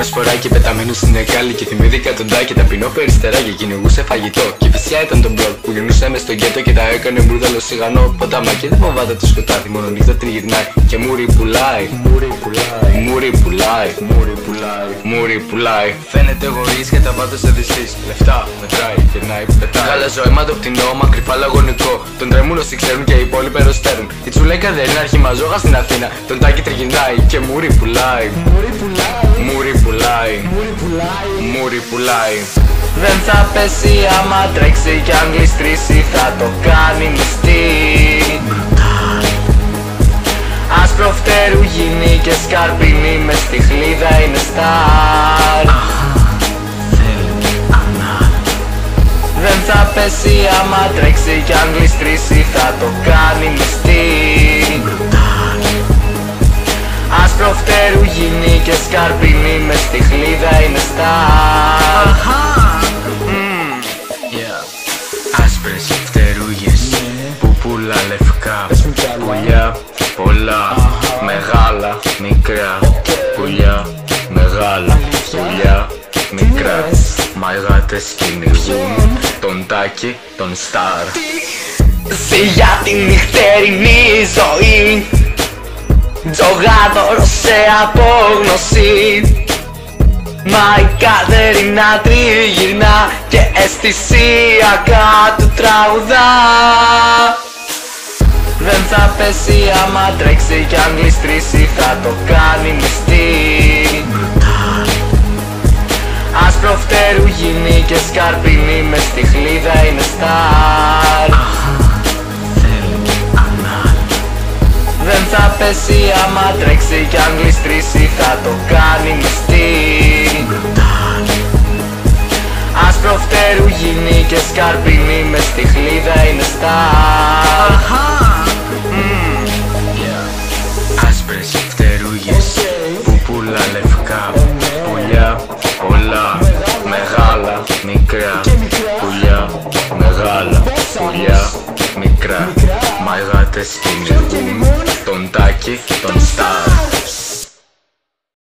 ένα σποράκι πεταμένο στην εκάλη. Και θυμήθηκα τον τάκι, ταπεινό περιστεράκι. Κυνηγούσε φαγητό και φυσικά ήταν τον μπλοκ που γυρνούσε μες στο γκέτο και τα έκανε μπουρδαλο σιγανό ποτάμα. Και δεν φοβάται το σκοτάδι, μόνο νύχτα τριγυρνάει και μούρι πουλάει. Μούρι πουλάει, μούρι πουλάει, μούρι πουλάει, μούρι πουλάει. Φαίνεται εγωής και τα πάντα σε δυσής. Λεφτά μετράει, γυρνάει, πετάει. Γαλαζό αίματο πτηνό, μακρυφά λαγωνικό. Τον τρέμουν όσοι ξέρουν και οι υπόλοιποι ρωστέρουν. Η τσουλέκα δεν είναι αρχιμαζόγα στην Αθήνα. Τον τάκι τριγυρνάει και μούρι πουλάει. Μούρι πουλάει, μούρι πουλάει, μούρι πουλάει, μούρι πουλάει. Δεν θα πέσει άμα τρέξει κι αν γλιστρήσει θα το κάνει μυστή. Ασπροφτέρου γίνει και σκαρπίνι μες στη χλίδα είναι στάρ. Δεν θα πέσει άμα τρέξει κι αν γλιστρήσει θα το κάνει μυστή. Ασπροφτέρου γίνει και σκαρπίνι μες στη χλίδα είναι στάρ. Άσπρες φτερούγες που πουλά λευκά. Πουλιά πολλά, μεγάλα, μικρά. Πουλιά μεγάλα, πουλιά μικρά. Μαγάτες κυνηγούν τον τάκι, τον στάρ. Για τη νυχτερινή ζωή τζογάδωρο σε απόγνωση. Μα η Κατερίνα τριγυρνά και αισθησιακά του τραγουδά. Δεν θα πέσει άμα τρέξει κι αν γλιστρήσει θα το κάνει μυστή. Ασπροφτέρου γίνει και σκαρπίνι μες στη χλίδα είναι στάρ. Δεν θα πέσει άμα τρέξει κι αν γλιστρήσει θα το κάνει μυστή. Ασπροφτέρου γίνει και σκαρπίνι μες στη χλίδα είναι στάρ. Άσπρες φτερούγες που πουλά λευκά. Πουλιά πολλά, μεγάλα, μικρά. Πουλιά μεγάλα, πουλιά μικρά. Μαγάτες κυνηγούν τον τάκι, τον στάρ.